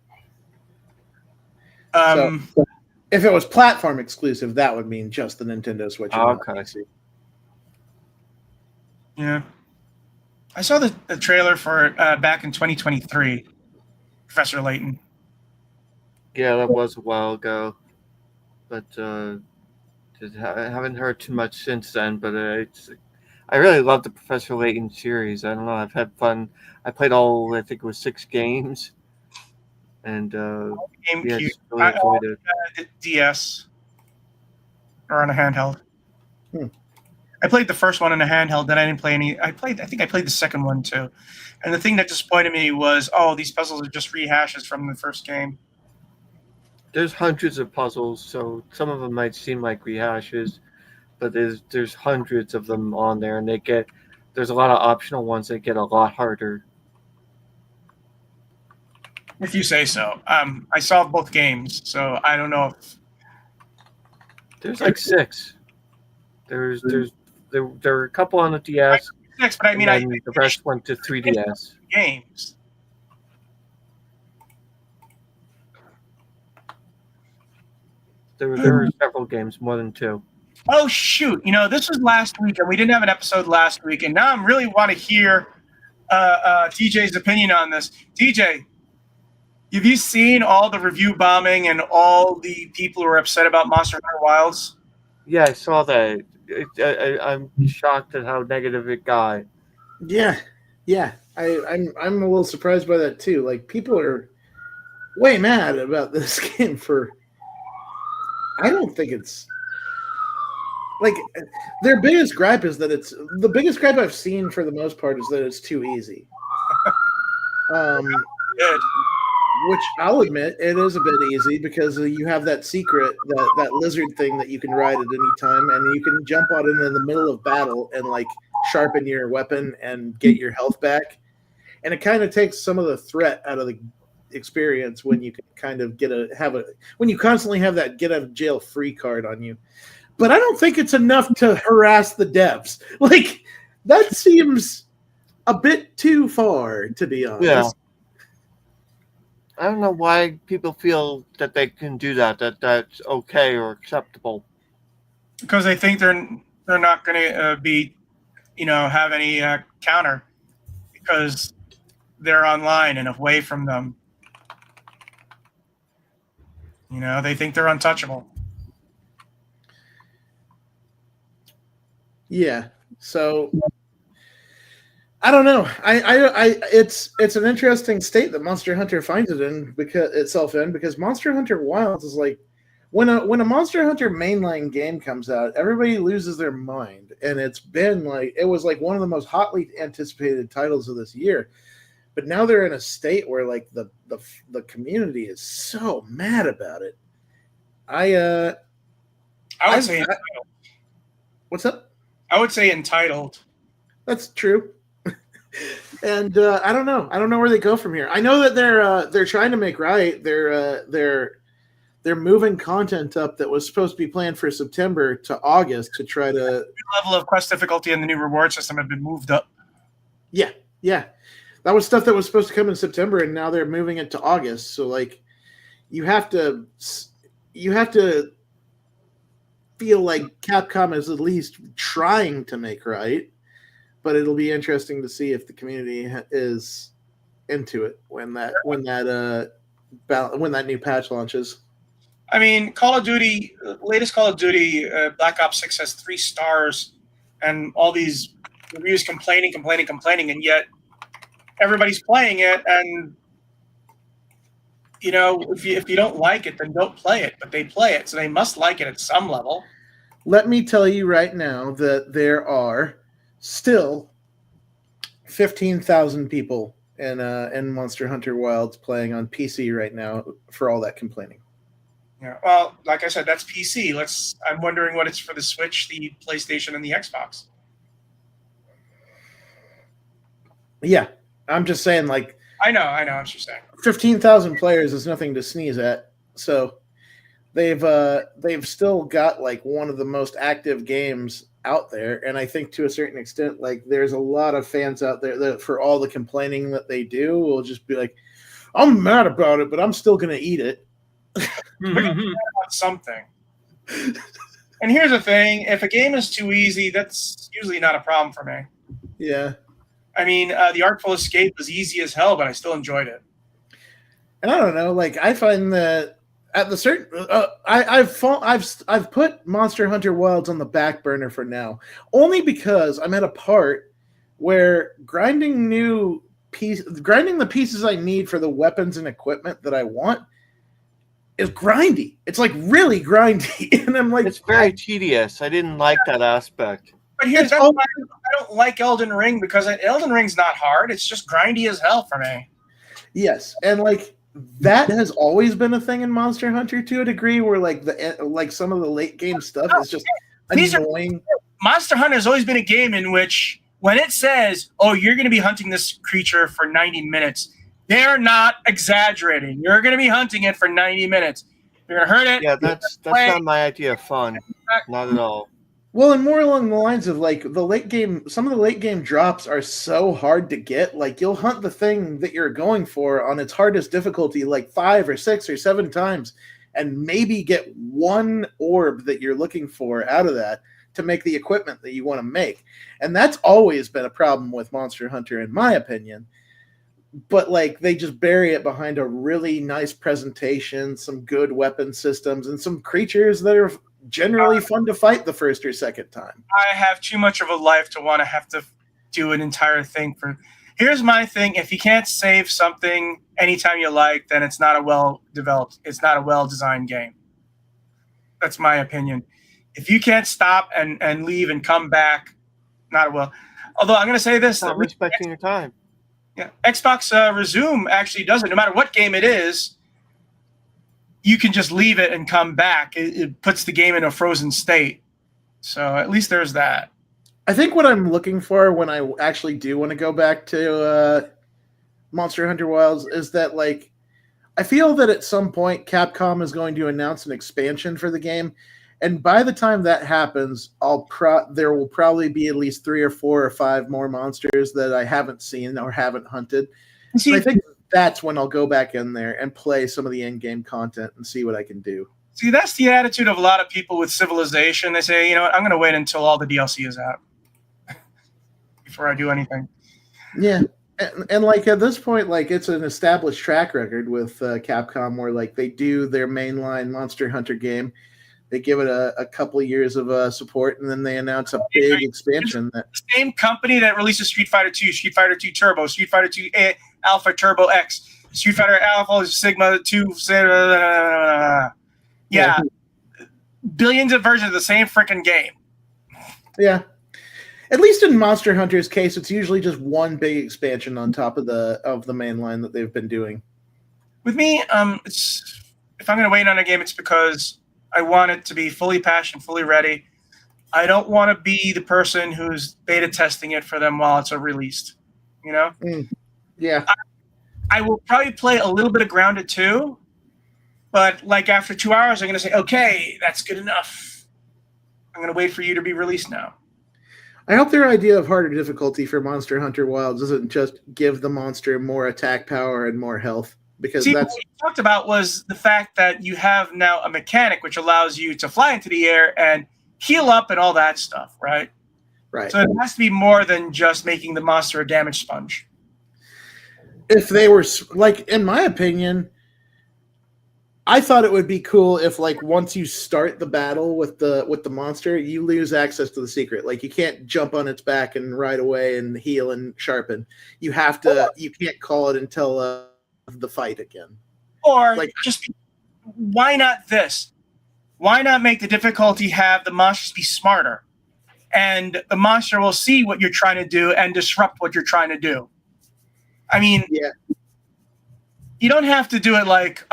Um, So if it was platform exclusive, that would mean just the Nintendo Switch. And not Okay. PC. yeah. I saw the trailer for it back in 2023, Professor Layton. Yeah, that was a while ago, but I haven't heard too much since then. But I really love the Professor Layton series. I don't know. I've had fun. I played all, I think it was 6 games, and GameCube, just really enjoyed it. DS, or on a handheld. Hmm. I played the first one in a handheld, then I didn't play any. I think I played the second one too. And the thing that disappointed me was, these puzzles are just rehashes from the first game. There's hundreds of puzzles, so some of them might seem like rehashes, but there's hundreds of them on there, and there's a lot of optional ones that get a lot harder. If you say so. I saw both games, so I don't know if There's like 6. There are a couple on the DS. next, but I mean, and then the rest went to 3DS. games. There were several games, more than 2. Oh shoot! This was last week, and we didn't have an episode last week, and now I really want to hear TJ's opinion on this. TJ, have you seen all the review bombing and all the people who are upset about Monster Hunter Wilds? Yeah, I saw that. I'm shocked at how negative it got. Yeah. I'm a little surprised by that too. Like, people are way mad about this game for. I don't think it's like their biggest gripe is that the biggest gripe I've seen for the most part is that it's too easy. Good. Which I'll admit it is a bit easy because you have that secret, that lizard thing that you can ride at any time, and you can jump out in the middle of battle and like sharpen your weapon and get your health back. And it kind of takes some of the threat out of the experience when you can kind of when you constantly have that get out of jail free card on you. But I don't think it's enough to harass the devs. Like, that seems a bit too far, to be honest. Yeah. I don't know why people feel that they can do that's okay or acceptable. Because they think they're not going to be, have any counter because they're online and away from them. They think they're untouchable. Yeah. So I don't know. It's an interesting state that Monster Hunter finds itself in because Monster Hunter Wilds is like when a Monster Hunter mainline game comes out, everybody loses their mind, and it was like one of the most hotly anticipated titles of this year. But now they're in a state where like the community is so mad about it. I would say entitled. What's up? I would say entitled. That's true. And I don't know. I don't know where they go from here. I know that they're trying to make right. They're moving content up that was supposed to be planned for September to August to try to. The level of quest difficulty and the new reward system have been moved up. Yeah. That was stuff that was supposed to come in September, and now they're moving it to August. So like, you have to feel like Capcom is at least trying to make right. But it'll be interesting to see if the community is into it when that new patch launches. I mean, Call of Duty, latest Call of Duty, Black Ops 6 has 3 stars, and all these reviews complaining, and yet everybody's playing it. And if you don't like it, then don't play it. But they play it, so they must like it at some level. Let me tell you right now that there are still 15,000 people in Monster Hunter Wilds playing on PC right now for all that complaining. Yeah. Well, like I said, that's PC. I'm wondering what it's for the Switch, the PlayStation, and the Xbox. Yeah, I'm just saying, like, I know what you're saying. 15,000 players is nothing to sneeze at. So they've still got like one of the most active games out there, and I think to a certain extent, like, there's a lot of fans out there that, for all the complaining that they do, will just be like, I'm mad about it, but I'm still gonna eat it. Something. And here's the thing: if a game is too easy, that's usually not a problem for me. Yeah. I mean, the Artful Escape was easy as hell, but I still enjoyed it. And I don't know, like, I find that at the certain, I've put Monster Hunter Wilds on the back burner for now, only because I'm at a part where grinding the pieces I need for the weapons and equipment that I want is grindy. It's like really grindy, and I'm like, it's very tedious. I didn't like that aspect. But here's that's why I don't like Elden Ring, because Elden Ring's not hard. It's just grindy as hell for me. Yes, and like that has always been a thing in Monster Hunter to a degree, where like some of the late game stuff is just annoying. Monster Hunter has always been a game in which, when it says, "Oh, you're going to be hunting this creature for 90 minutes," they're not exaggerating. You're going to be hunting it for 90 minutes. You're going to hurt it. Yeah, that's not my idea of fun. Not at all. Well, and more along the lines of like some of the late game drops are so hard to get. Like, you'll hunt the thing that you're going for on its hardest difficulty like 5 or 6 or 7 times, and maybe get one orb that you're looking for out of that to make the equipment that you want to make. And that's always been a problem with Monster Hunter, in my opinion. But like, they just bury it behind a really nice presentation, some good weapon systems, and some creatures that are generally fun to fight the first or second time. I have too much of a life to want to have to do an entire thing for. Here's my thing: if you can't save something anytime you like, then it's not a it's not a well-designed game. That's my opinion. If you can't stop and leave and come back, not a well. Although I'm going to say this: not respecting your time. Yeah, Xbox Resume actually does it. No matter what game it is, you can just leave it and come back. It puts the game in a frozen state. So at least there's that. I think what I'm looking for when I actually do want to go back to Monster Hunter Wilds is that, like, I feel that at some point Capcom is going to announce an expansion for the game, and by the time that happens, there will probably be at least 3 or 4 or 5 more monsters that I haven't seen or haven't hunted. See, I think that's when I'll go back in there and play some of the in-game content and see what I can do. See, that's the attitude of a lot of people with Civilization. They say, you know what, I'm going to wait until all the DLC is out before I do anything. Yeah. And like, at this point, like, it's an established track record with Capcom, where like they do their mainline Monster Hunter game, they give it a couple of years of support, and then they announce a big expansion. The same company that releases Street Fighter 2, Street Fighter 2 Turbo, Street Fighter 2 Alpha Turbo X, Street Fighter Alpha Sigma 2. Yeah, billions of versions of the same freaking game. Yeah. At least in Monster Hunter's case, it's usually just one big expansion on top of the main line that they've been doing. With me, if I'm going to wait on a game, it's because I want it to be fully patched, fully ready. I don't want to be the person who's beta testing it for them while it's released. You know? Yeah. I will probably play a little bit of Grounded 2, but like after 2 hours, I'm going to say, okay, that's good enough. I'm going to wait for you to be released now. I hope their idea of harder difficulty for Monster Hunter Wilds doesn't just give the monster more attack power and more health, because what we talked about was the fact that you have now a mechanic which allows you to fly into the air and heal up and all that stuff, right? Right. So it has to be more than just making the monster a damage sponge. If they were, like, in my opinion, I thought it would be cool if, like, once you start the battle with the monster, you lose access to the secret. Like, you can't jump on its back and ride away and heal and sharpen. You have to. You can't call it until the fight again. Or like, just why not this? Why not make the difficulty have the monsters be smarter? and the monster will see what you're trying to do and disrupt what you're trying to do. I mean, Yeah. you don't have to do it like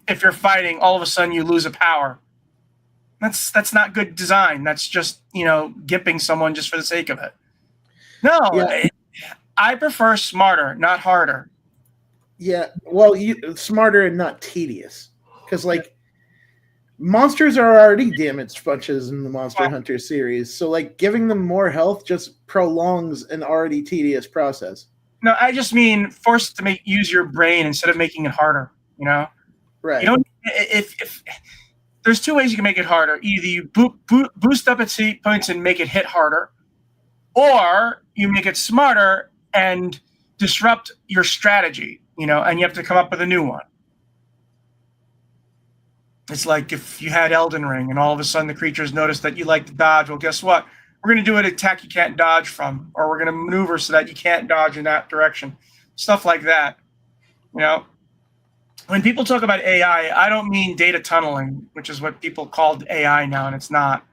if you're fighting, all of a sudden you lose a power. That's not good design. That's just, gimping someone just for the sake of it. No, Yeah. I prefer smarter, not harder. Yeah, well, smarter and not tedious, because monsters are already damaged bunches in the Monster Hunter series, so giving them more health just prolongs an already tedious process. No, I just mean forced to use your brain instead of making it harder. Right. You don't. If there's two ways you can make it harder. Either you boost up its hit points and make it hit harder, or you make it smarter and disrupt your strategy. And you have to come up with a new one. It's like if you had Elden Ring and all of a sudden the creatures notice that you like to dodge. Well, guess what? We're going to do an attack you can't dodge from, or we're going to maneuver so that you can't dodge in that direction. Stuff like that. When people talk about AI, I don't mean data tunneling, which is what people called AI now, and it's not.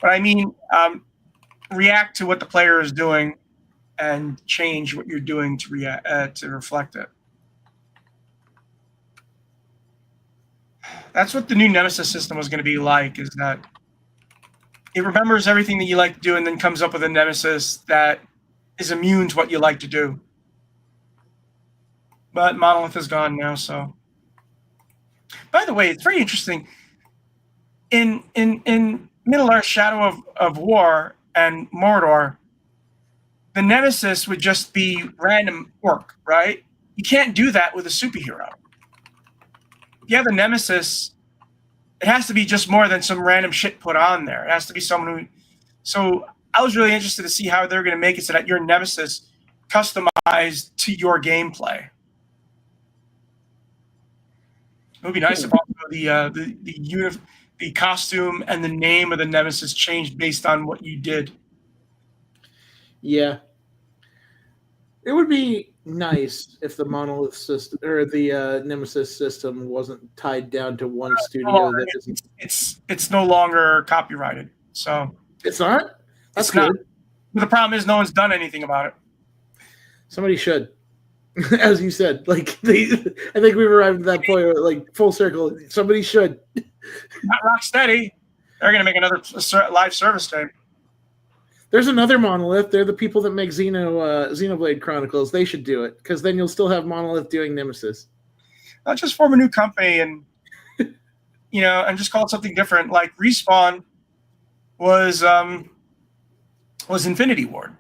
But I mean react to what the player is doing and change what you're doing to reflect it. That's what the new Nemesis system was going to be like, is that it remembers everything that you like to do and then comes up with a Nemesis that is immune to what you like to do. But Monolith is gone now, so. By the way, it's very interesting. In Middle-earth Shadow of War and Mordor, the Nemesis would just be random work, right? You can't do that with a superhero. If you have a Nemesis, it has to be just more than some random shit put on there. It has to be someone who. So I was really interested to see how they're going to make it so that your Nemesis customized to your gameplay. It would be nice if also the costume and the name of the Nemesis changed based on what you did. Yeah. It would be nice if the Monolith system or the Nemesis system wasn't tied down to one studio. It's no longer copyrighted, so it's not. That's good. But the problem is no one's done anything about it. Somebody should, as you said. I think we've arrived at that point, full circle. Somebody should. Not Rocksteady. They're going to make another live service game. There's another Monolith. They're the people that make Xenoblade Chronicles. They should do it, because then you'll still have Monolith doing Nemesis. I'll just form a new company and and just call it something different. Like Respawn was Infinity Ward.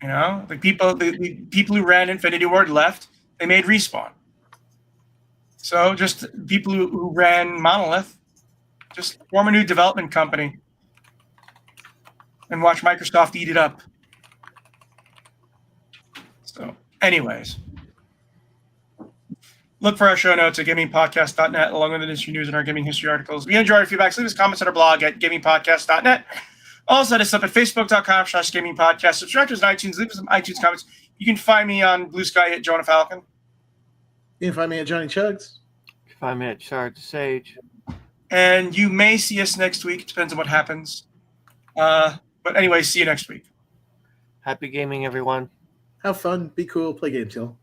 The people who ran Infinity Ward left. They made Respawn. So just people who ran Monolith, just form a new development company. And watch Microsoft eat it up. So, anyways, look for our show notes at gamingpodcast.net, along with industry news and our gaming history articles. We enjoy our feedback. Leave us comments on our blog at gamingpodcast.net. Also, hit us up at facebook.com/gamingpodcast. Subscribe to us on iTunes. Leave us some iTunes comments. You can find me on Blue Sky at Jonah Falcon. You can find me at Johnny Chugs. You can find me at Shard the Sage. And you may see us next week. It depends on what happens. But anyway, see you next week. Happy gaming, everyone. Have fun. Be cool. Play games, y'all.